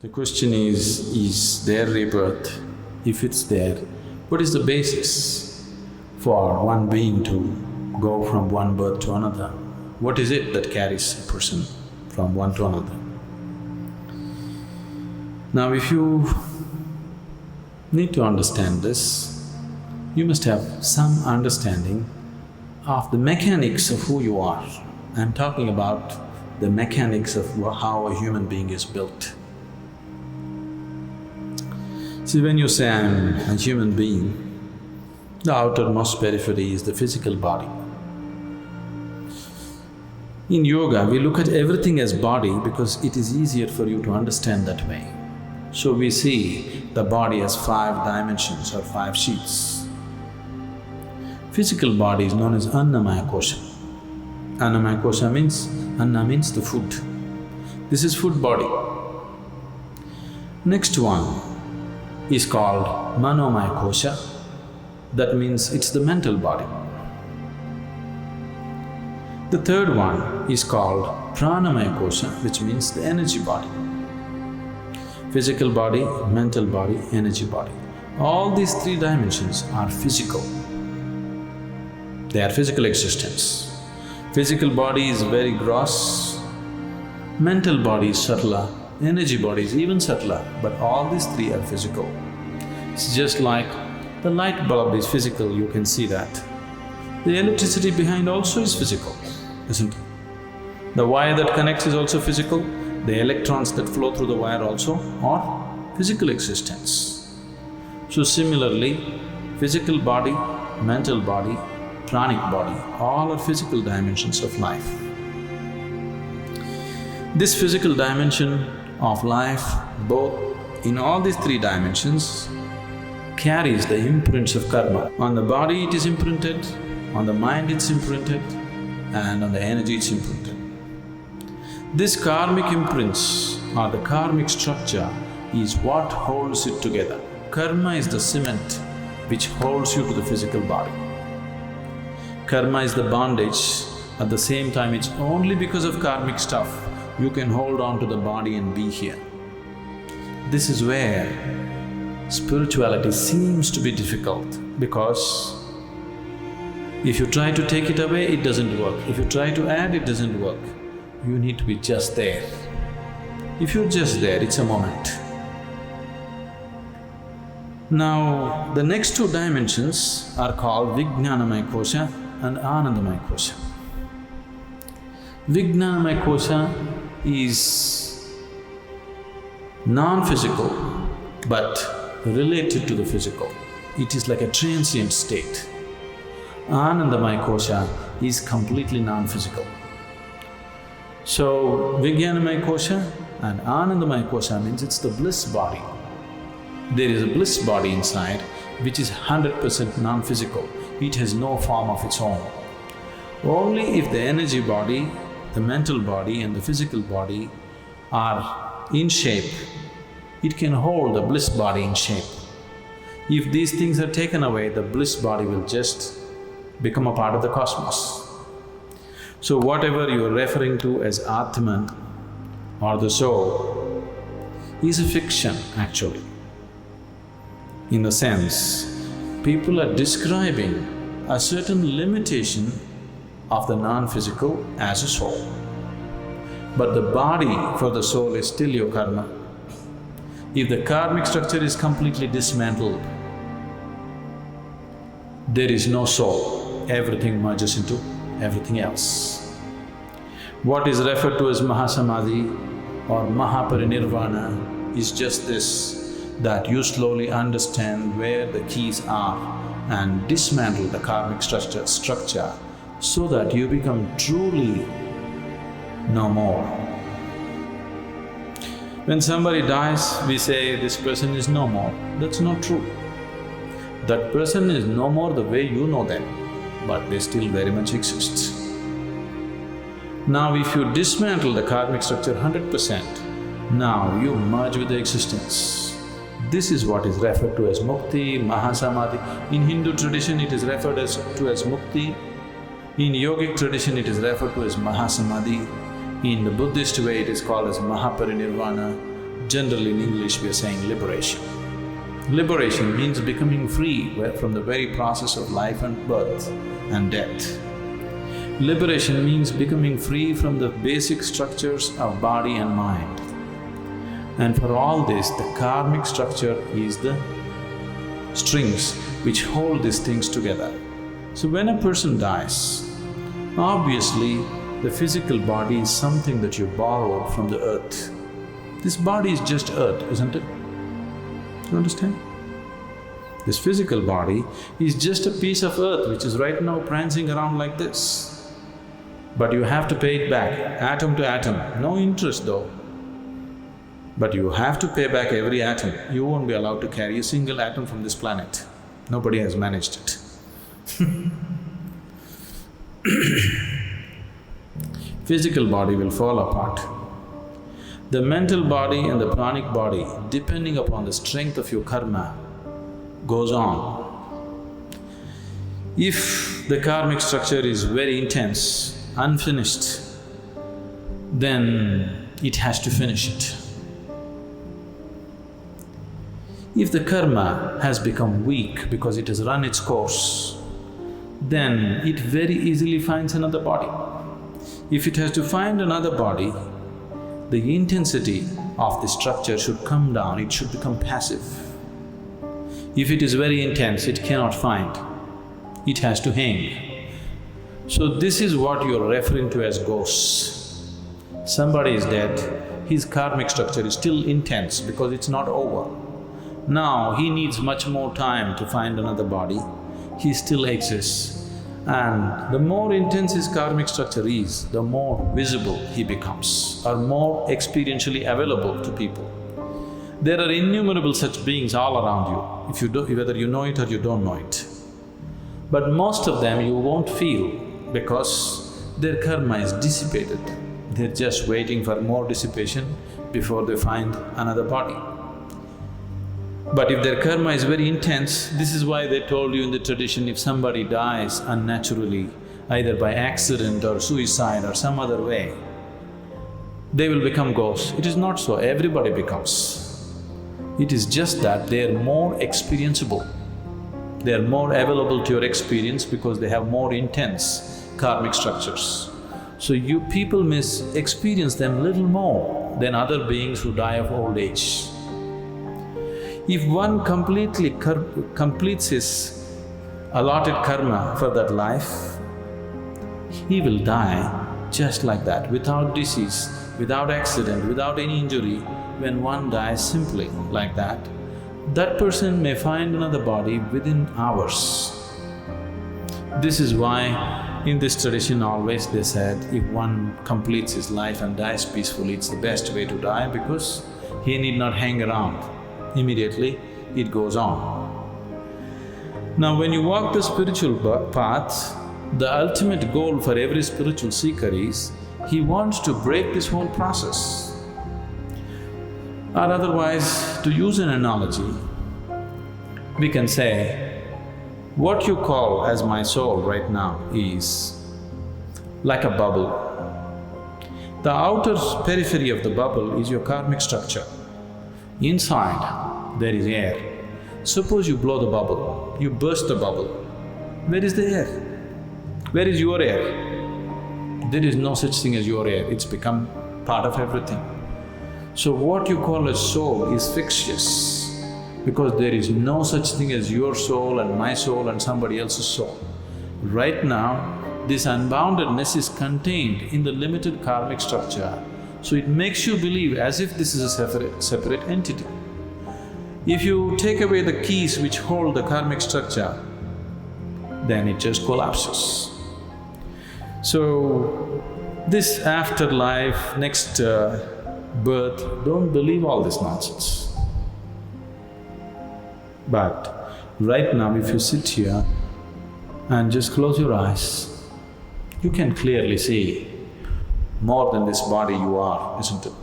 The question is there rebirth? If it's there, what is the basis for one being to go from one birth to another? What is it that carries a person from one to another? Now, if you need to understand this, you must have some understanding of the mechanics of who you are. I'm talking about the mechanics of how a human being is built. See, when you say I'm a human being, the outermost periphery is the physical body. In yoga, we look at everything as body because it is easier for you to understand that way. So we see the body as 5 dimensions or 5 sheets. Physical body is known as Annamaya Kosha. Annamaya Kosha means… Anna means the food. This is food body. Next one is called Manomaya Kosha. That means it's the mental body. The third one is called Pranamaya Kosha, which means the energy body. Physical body, mental body, energy body. All these 3 dimensions are physical. They are physical existence. Physical body is very gross, mental body is subtler, energy body is even subtler, but all these 3 are physical. It's just like the light bulb is physical, you can see that. The electricity behind also is physical, isn't it? The wire that connects is also physical, the electrons that flow through the wire also are physical existence. So similarly, physical body, mental body, pranic body, all are physical dimensions of life. This physical dimension of life, both in all these 3 dimensions, carries the imprints of karma. On the body it is imprinted, on the mind it's imprinted, and on the energy it's imprinted. This karmic imprints or the karmic structure is what holds it together. Karma is the cement which holds you to the physical body. Karma is the bondage, at the same time it's only because of karmic stuff you can hold on to the body and be here. This is where spirituality seems to be difficult because if you try to take it away, it doesn't work. If you try to add, it doesn't work. You need to be just there. If you're just there, it's a moment. Now, the next 2 dimensions are called Vijnanamaya Kosha and Anandamaya Kosha. Vijnanamaya Kosha is non-physical but related to the physical. It is like a transient state. Anandamaya Kosha is completely non-physical. So, Vijnanamaya Kosha and Anandamaya Kosha means it's the bliss body. There is a bliss body inside which is 100% non-physical. It has no form of its own. Only if the energy body, the mental body and the physical body are in shape, it can hold the bliss body in shape. If these things are taken away, the bliss body will just become a part of the cosmos. So whatever you are referring to as Atman or the soul is a fiction actually. In the sense, people are describing a certain limitation of the non-physical as a soul. But the body for the soul is still your karma. If the karmic structure is completely dismantled, there is no soul, everything merges into everything else. What is referred to as Maha samadhi or Maha parinirvana is just this, that you slowly understand where the keys are and dismantle the karmic structure so that you become truly no more. When somebody dies, we say this person is no more. That's not true. That person is no more the way you know them, but they still very much exist. Now if you dismantle the karmic structure 100%, now you merge with the existence. This is what is referred to as mukti, mahasamadhi. In Hindu tradition it is referred to as mukti. In yogic tradition it is referred to as mahasamadhi. In the Buddhist way it is called as mahaparinirvana. Generally in English we are saying liberation. Liberation means becoming free from the very process of life and birth and death. Liberation means becoming free from the basic structures of body and mind. And for all this, the karmic structure is the strings which hold these things together. So when a person dies, obviously the physical body is something that you borrowed from the earth. This body is just earth, isn't it? You understand? This physical body is just a piece of earth which is right now prancing around like this. But you have to pay it back, atom to atom, no interest though. But you have to pay back every atom. You won't be allowed to carry a single atom from this planet. Nobody has managed it. Physical body will fall apart. The mental body and the pranic body, depending upon the strength of your karma, goes on. If the karmic structure is very intense, unfinished, then it has to finish it. If the karma has become weak because it has run its course, then it very easily finds another body. If it has to find another body, the intensity of the structure should come down, it should become passive. If it is very intense, it cannot find, it has to hang. So this is what you're referring to as ghosts. Somebody is dead, his karmic structure is still intense because it's not over. Now he needs much more time to find another body, he still exists. And the more intense his karmic structure is, the more visible he becomes, or more experientially available to people. There are innumerable such beings all around you, whether you know it or you don't know it. But most of them you won't feel because their karma is dissipated. They're just waiting for more dissipation before they find another body. But if their karma is very intense, this is why they told you in the tradition, if somebody dies unnaturally, either by accident or suicide or some other way, they will become ghosts. It is not so, everybody becomes. It is just that they are more experienceable. They are more available to your experience because they have more intense karmic structures. So you people may experience them little more than other beings who die of old age. If one completely completes his allotted karma for that life, he will die just like that, without disease, without accident, without any injury. When one dies simply like that, that person may find another body within hours. This is why in this tradition always they said, if one completes his life and dies peacefully, it's the best way to die because he need not hang around. Immediately it goes on. Now when you walk the spiritual path, the ultimate goal for every spiritual seeker is, he wants to break this whole process. Or otherwise, to use an analogy, we can say, what you call as my soul right now is like a bubble. The outer periphery of the bubble is your karmic structure. Inside, there is air. Suppose you blow the bubble, you burst the bubble. Where is the air? Where is your air? There is no such thing as your air, it's become part of everything. So what you call as soul is fictitious because there is no such thing as your soul and my soul and somebody else's soul. Right now, this unboundedness is contained in the limited karmic structure. So it makes you believe as if this is a separate entity. If you take away the keys which hold the karmic structure, then it just collapses. So, this afterlife, next birth, don't believe all this nonsense. But right now, if you sit here and just close your eyes, you can clearly see more than this body you are, isn't it?